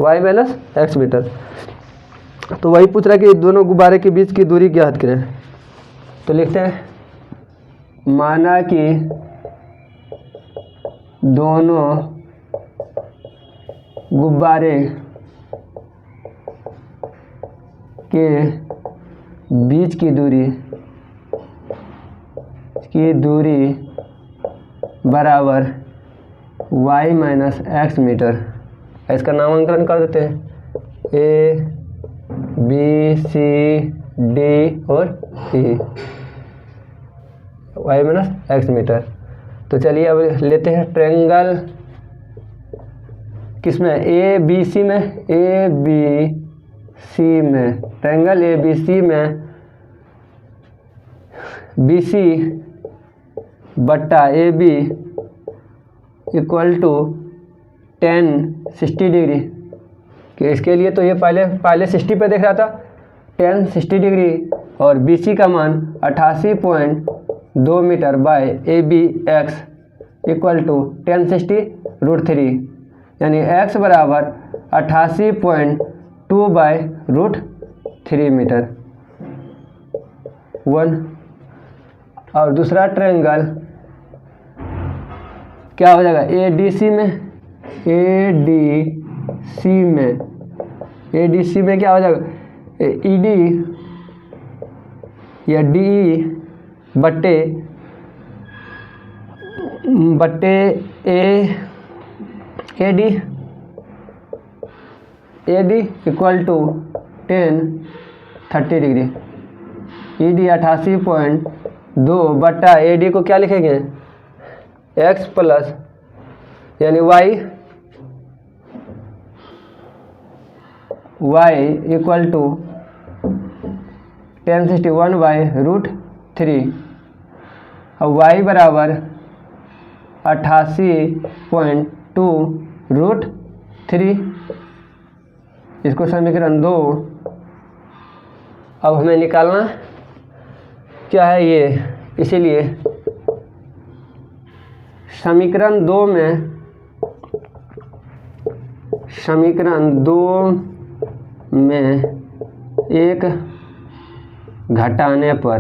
y minus x metre. तो वही पूछ रहा है कि दोनों गुब्बारे के बीच की दूरी ज्ञात करें। तो लिखते हैं, माना कि दोनों गुब्बारे के बीच की दूरी बराबर y माइनस x मीटर। इसका नामांकन कर देते हैं A B C D और E, y minus x metre. तो चलिए अब लेते हैं ट्रायंगल, किसमें A B C में, A B C में, ट्रायंगल A B C में BC बट्टा AB इक्वल टू 10 60 डिग्री। कि इसके लिए तो ये पहले 60 पे देख रहा था, 10 60 डिग्री, और BC का मान 88.2 metre by ABX equal to 10 60 √3, यानी x बराबर 88.2 बाय √3 मीटर 1। और दूसरा ट्रायंगल क्या हो जाएगा ADC में क्या हो जाएगा ED या DE बट्टे AD equal to 10 30 degree. ED 88.2 बट्टा AD को क्या लिखेंगे x प्लस यानी y इक्वल टू 1061 बाय √3, और y बराबर 88.2 √3। इसको समीकरण 2। अब हमें निकालना क्या है ये, इसीलिए समीकरण 2 में एक घटाने पर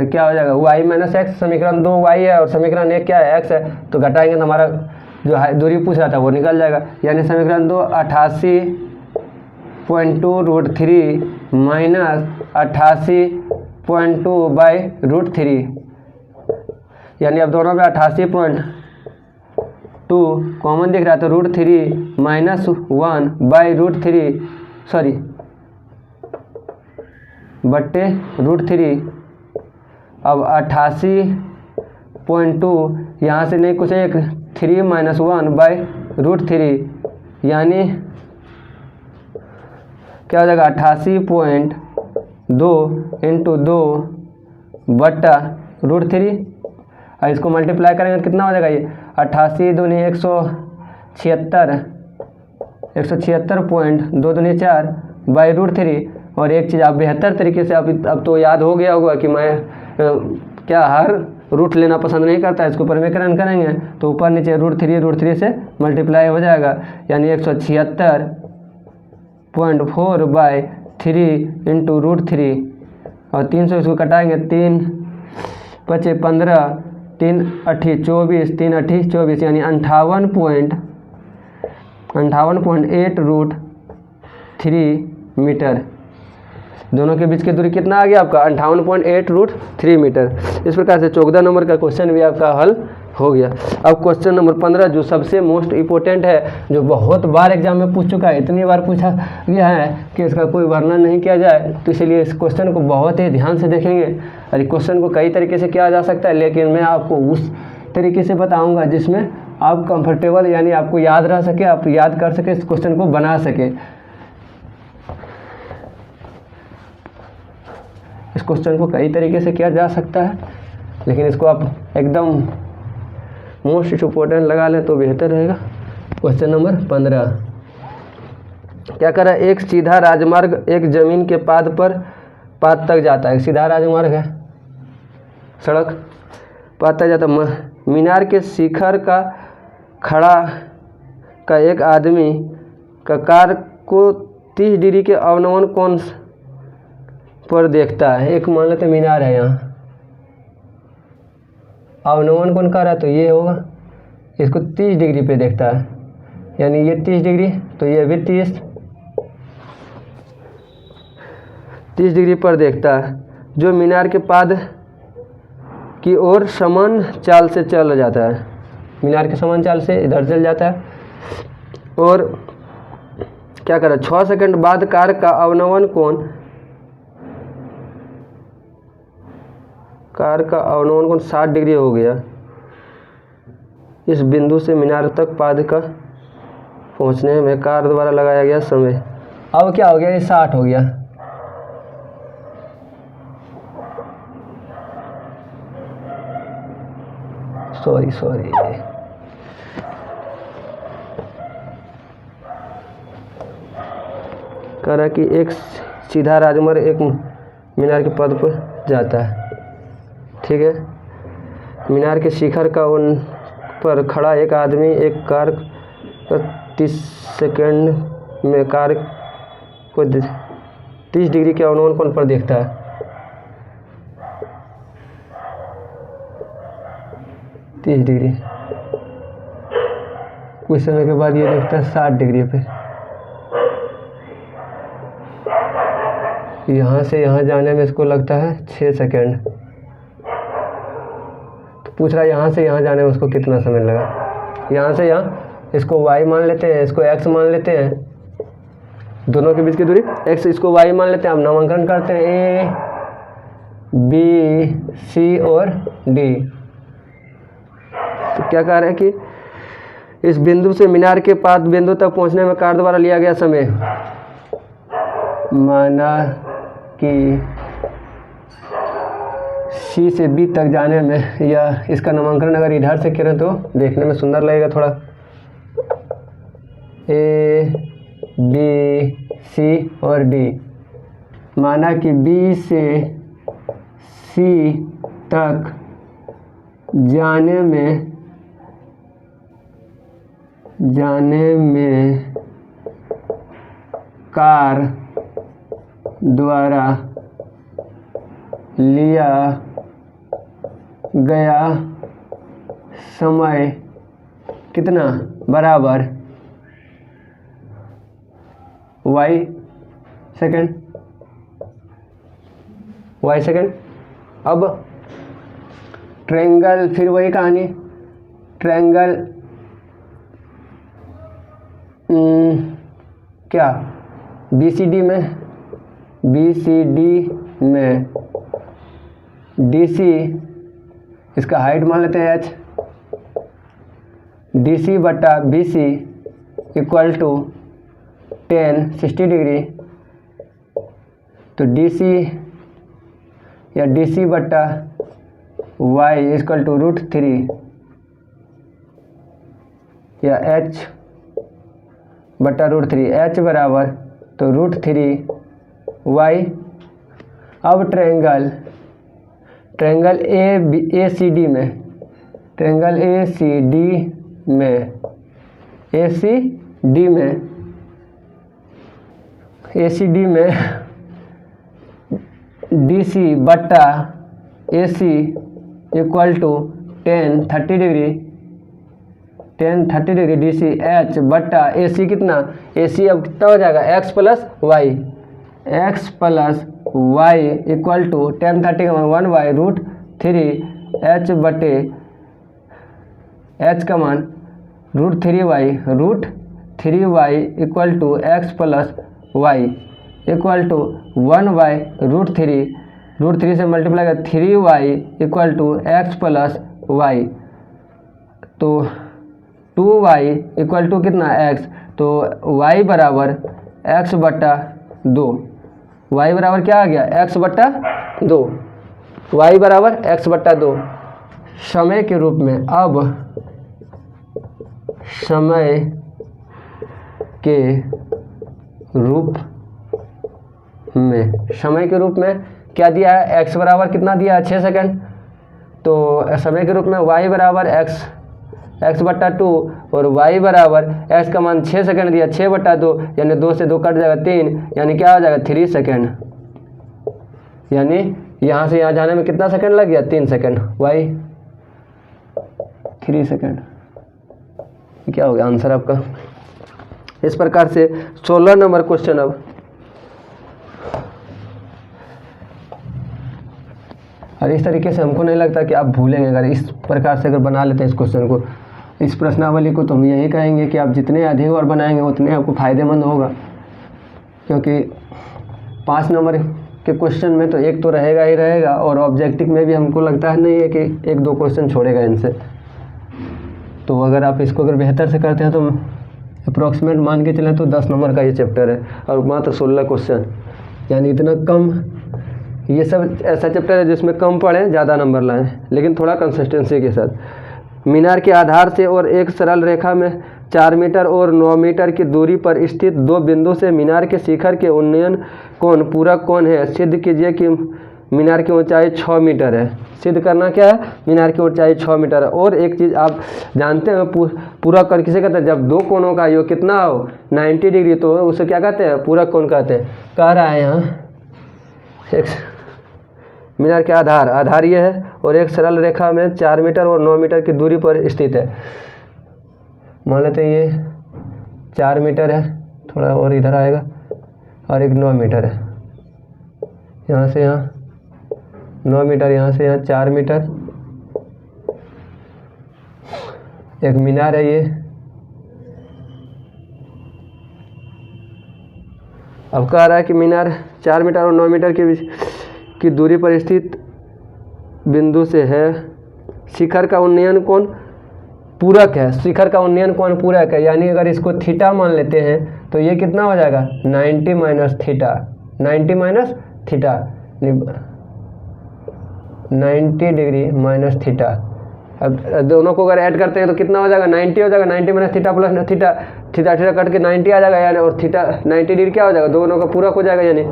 क्या हो जाएगा y माइनस एक्स। समीकरण 2 y है और समीकरण 1 क्या है x है, तो घटाएंगे तो हमारा जो दूरी पूछ रहा था वो निकल जाएगा। यानी समीकरण 2 88.2 √3 माइनस 88.2 बाई √3, यानी अब दोनों में 88.2 कॉमन दिख रहा है, तो √3 माइनस 1 बाई √3 सॉरी बट्टे √3। अब 88.2 यहाँ से नहीं कुछ एक 3 माइनस 1 बाई √3, यानी क्या हो जाएगा 88.2 इंटू 2 बट्टा √3। और इसको मल्टीप्लाई करेंगे तो कितना हो जाएगा ये 88 दूनी 176.2 बाई रूट 3। और एक चीज़ आप बेहतर तरीके से अब तो याद हो गया होगा कि मैं क्या हर रूट लेना पसंद नहीं करता, इसको परिमेकरण करेंगे तो ऊपर नीचे रूट थ्री से मल्टीप्लाई हो जाएगा, यानी 176.4 बाई 3 इंटू रूट 3 और 300 इसको कटाएंगे, 3 × 15, 3 × 8 = 24, 3 × 8 = 24, यानी 58.8 रूट 3 मीटर। दोनों के बीच की दूरी कितना आ गया आपका? 58.8 रूट 3 मीटर। इस प्रकार से 14 नंबर का क्वेश्चन भी आपका हल हो गया। अब क्वेश्चन नंबर 15 जो सबसे मोस्ट इम्पोर्टेंट है, जो बहुत बार एग्जाम में पूछ चुका है, इतनी बार पूछा गया है कि इसका कोई वर्णन नहीं किया जाए, तो इसलिए इस क्वेश्चन को बहुत ही ध्यान से देखेंगे। और क्वेश्चन को कई तरीके से किया जा सकता है, लेकिन मैं आपको उस तरीके से बताऊँगा जिसमें आप कंफर्टेबल, यानी आपको याद रह सके, आप याद कर सके, इस क्वेश्चन को बना सके। इस क्वेश्चन को कई तरीके से किया जा सकता है, लेकिन इसको आप एकदम मोस्ट इम्पोर्टेंट लगा लें तो बेहतर रहेगा। क्वेश्चन नंबर 15 क्या कर रहा है? एक सीधा राजमार्ग एक जमीन के पाद तक जाता है। सीधा राजमार्ग है, सड़क पाद तक जाता है। मीनार के शिखर का खड़ा का एक आदमी का कार को 30 डिग्री के अवनमन कोण पर देखता है। एक मान लेते मीनार है, यहाँ अवनमन कोण कर रहा है तो ये होगा, इसको 30 डिग्री पे देखता है, यानी ये 30 डिग्री तो ये भी 30 डिग्री पर देखता है, जो मीनार के पाद की ओर समान चाल से चल जाता है। मीनार के समान चाल से इधर चल जाता है और क्या कर रहा है? 6 सेकंड बाद कार का अवनमन कोण 60 डिग्री हो गया। इस बिंदु से मीनार तक पाद का पहुंचने में कार द्वारा लगाया गया समय अब क्या हो गया? ये 60 हो गया। सॉरी कह रहा कि एक सीधा राजमार्ग एक मीनार के पद पर जाता है, ठीक है। मीनार के शिखर का उन पर खड़ा एक आदमी एक कार 30 सेकंड में कार को 30 डिग्री के अवनमन कोण पर देखता है। 30 डिग्री, कुछ समय के बाद ये देखता है 60 डिग्री पे। यहाँ से यहाँ जाने में इसको लगता है 6 सेकंड। तो पूछ रहा है यहाँ से यहाँ जाने में उसको कितना समय लगा। यहाँ से यहाँ, इसको y मान लेते हैं, इसको x मान लेते हैं, दोनों के बीच की दूरी x, इसको y मान लेते हैं। अब नामांकन करते हैं A, B, C और D। तो क्या कह रहे हैं कि इस बिंदु से मीनार के पाद बिंदु तक पहुंचने में कार द्वारा लिया गया समय, माना कि C से B तक जाने में, या इसका नामांकन अगर इधर से करें तो देखने में सुंदर लगेगा थोड़ा, A, B, C और D। माना कि B से C तक जाने में कार द्वारा लिया गया समय कितना? बराबर y सेकंड। अब ट्रायंगल, फिर वही कहानी, ट्रायंगल क्या BCD में DC, इसका हाइट मान लेते हैं h, DC बटा BC इक्वल टू 10 60 डिग्री। तो DC या DC बटा y इक्वल टू √3। या h बटा √3, h बराबर तो √3y। अब ट्रायंगल ACD में DC बट्टा AC equal to 10-30 degree DC H बट्टा AC कितना, AC अब कितना हो जाएगा x plus y equal to 10-30 का 1/√3 H बटे H का मान √3y equal to x plus y equal to 1/√3 से मल्टीप्लाई कर 3y equal to x plus y, तो 2y इक्वल टू कितना x, तो y बराबर x बटा 2, y बराबर क्या आ गया x बटा 2, y बराबर x बटा 2। समय के रूप में, अब समय के रूप में क्या दिया है, x बराबर कितना दिया है 6 सेकंड, तो समय के रूप में y बराबर x बट्टा 2 और y बराबर x का मान 6 सेकंड दिया, 6 बट्टा 2 यानी 2 से 2 कट जाएगा 3, यानी क्या हो जाएगा 3 सेकंड, यानी यहाँ से यहाँ जाने में कितना सेकंड लग गया 3 सेकंड, y 3 सेकंड। क्या हो गया आंसर आपका। इस प्रकार से 16 नंबर क्वेश्चन। अब और इस तरीके से हमको नहीं लगता कि आप भूलेंगे, अगर इस प्रकार से अगर बना लेते हैं इस क्वेश्चन को, इस प्रश्नावली को, तो हम यही कहेंगे कि आप जितने अधिक बार बनाएंगे उतने आपको फ़ायदेमंद होगा, क्योंकि 5 नंबर के क्वेश्चन में तो एक तो रहेगा ही रहेगा, और ऑब्जेक्टिव में भी हमको लगता है नहीं है कि 1-2 क्वेश्चन छोड़ेगा इनसे। तो अगर आप इसको अगर बेहतर से करते हैं तो अप्रॉक्सीमेट मान के चलें तो 10 नंबर का ये चैप्टर है और मात्र 16 क्वेश्चन, यानी इतना कम। ये सब ऐसा चैप्टर है जिसमें कम पढ़ें ज़्यादा नंबर लाएं, लेकिन थोड़ा कंसिस्टेंसी के साथ। मीनार के आधार से और एक सरल रेखा में 4 मीटर और 9 मीटर की दूरी पर स्थित 2 बिंदु से मीनार के शिखर के उन्नयन कोण पूरक कोण है। सिद्ध कीजिए कि मीनार की ऊंचाई 6 मीटर है। सिद्ध करना क्या है, मीनार की ऊंचाई 6 मीटर है। और एक चीज़ आप जानते हैं, पूरक कोण किसे कहते हैं, जब 2 कोणों का योग कितना हो 90 डिग्री, तो उसे क्या कहते हैं, पूरक कोण कहते हैं। कह रहा है यहाँ मीनार के आधार ये है और एक सरल रेखा में 4 मीटर और 9 मीटर की दूरी पर स्थित है। मान लेते हैं ये 4 मीटर है, थोड़ा और इधर आएगा, और एक 9 मीटर है। यहाँ से यहाँ 9 मीटर, यहाँ से यहाँ 4 मीटर। एक मीनार है ये। अब कह रहा है कि मीनार 4 मीटर और 9 मीटर के बीच की दूरी पर स्थित बिंदु से है। शिखर का उन्नयन कोण पूरक है। शिखर का उन्नयन कोण पूरक है, यानी अगर इसको थीटा मान लेते हैं तो ये कितना हो जाएगा 90 minus theta, 90 degree minus theta. अब दोनों को अगर ऐड करते हैं तो कितना हो जाएगा 90 हो जाएगा, 90 minus theta plus theta, theta cut के 90 आ जाएगा, यानी और थीटा 90 डिग्री क्या हो जाएगा, दोनों का पूरक हो जाएगा। यानी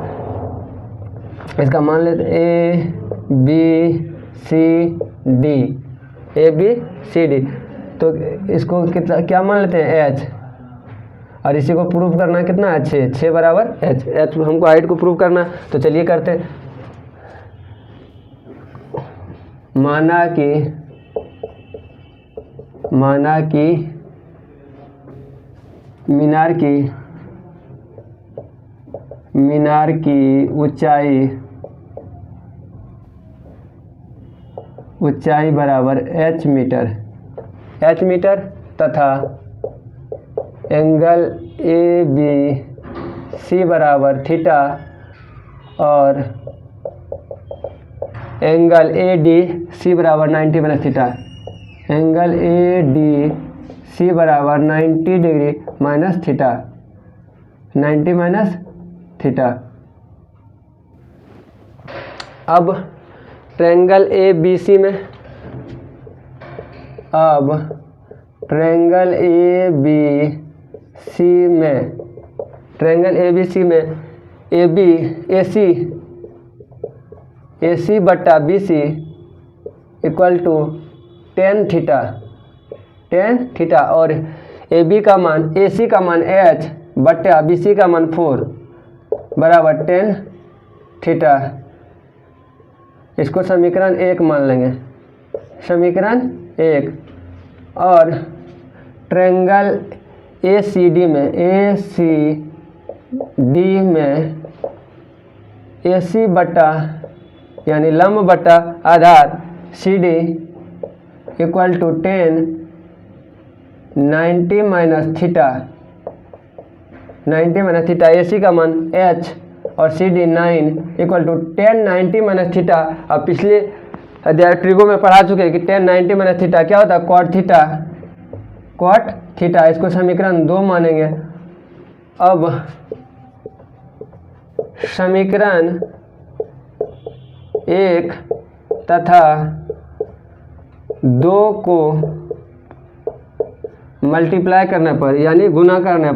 इसका मान लेते ए बी सी डी, तो इसको कितना क्या मान लेते हैं एच, और इसी को प्रूव करना है कितना है 6 बराबर एच। हमको हाइट को प्रूव करना है, तो चलिए करते हैं। माना कि मीनार की ऊंचाई बराबर h मीटर तथा एंगल ABC बराबर थीटा और एंगल ADC बराबर 90 माइनस थीटा। एंगल ADC बराबर 90 degree minus theta, 90 minus theta. अब ट्रायंगल ABC में, अब ट्रायंगल ए बी सी में, ट्रायंगल ए बी सी में ए बी ए सी बट्टा B C equal to tan theta और A B का मान, ए सी का मान h बट्टा बी सी का मान 4 बराबर टेन थीटा। इसको समीकरण 1 मान लेंगे, समीकरण 1। और ट्रायंगल ए सी डी में, ए सी डी में ए सी बट्टा यानी लंब बट्टा आधार C D equal to 10 90 minus theta, 90 minus theta, A C का मान h और C D 9 equal to 10 90 minus theta. अब पिछले अध्याय ट्रिगो में पढ़ा चुके हैं कि 10 90 माइनस थीटा क्या होता है, कॉट थीटा। इसको समीकरण 2 मानेंगे। अब समीकरण 1 तथा 2 को मल्टीप्लाई करने पर यानी गुणा करने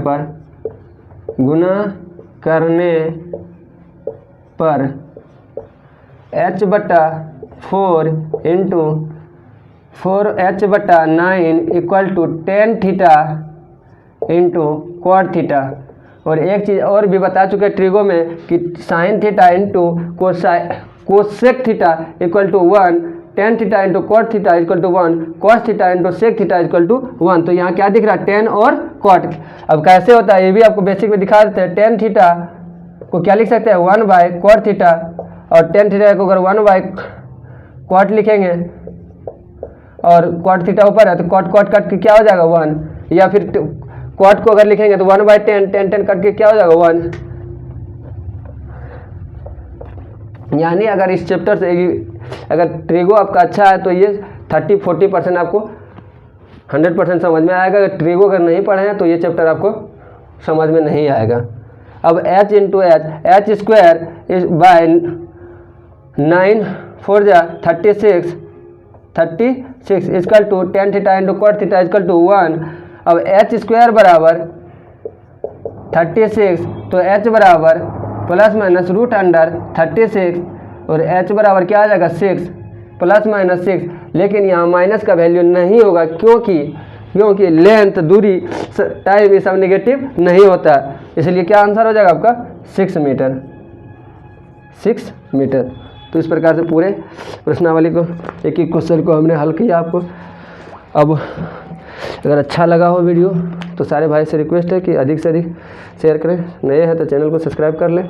पर h बट्टा 4 इंटू 4h बट्टा 9 equal to 10 theta into cot theta. और एक चीज़ और भी बता चुके हैं ट्रिगो में कि sine theta into cosec theta equal to 1, tan theta into cot theta equal to 1, cos theta into sec theta equal to 1। तो यहाँ क्या दिख रहा है, 10 और कॉट। अब कैसे होता है ये भी आपको बेसिक में दिखा देते हैं। टेन थीटा को क्या लिख सकते हैं, 1 बाय कॉट थीटा, और टेन थीटा को अगर 1 बाय कॉट लिखेंगे और कॉट थीटा ऊपर है तो कॉट कट के क्या हो जाएगा 1, या फिर कॉट को अगर लिखेंगे तो 1 बाय 10 10 कट के क्या हो जाएगा 1। यानी अगर इस चैप्टर से अगर ट्रिगो आपका अच्छा है तो ये 30-40% आपको 100% समझ में आएगा। अगर ट्रिगो अगर नहीं पढ़े हैं तो ये चैप्टर आपको समझ में नहीं आएगा। अब h into H square is by 9 4 जा 36 equal to 10 theta into cot theta equal to 1। अब h स्क्वायर बराबर 36 तो h बराबर प्लस माइनस रूट अंडर 36 और h बराबर क्या आ जाएगा 6 प्लस माइनस 6। लेकिन यहाँ माइनस का वैल्यू नहीं होगा क्योंकि लेंथ दूरी टाइम ये सब निगेटिव नहीं होता, इसलिए क्या आंसर हो जाएगा आपका 6 मीटर। तो इस प्रकार से पूरे प्रश्नावली को एक एक क्वेश्चन को हमने हल किया आपको। अब अगर अच्छा लगा हो वीडियो तो सारे भाई से रिक्वेस्ट है कि अधिक से अधिक शेयर करें। नए हैं तो चैनल को सब्सक्राइब कर लें।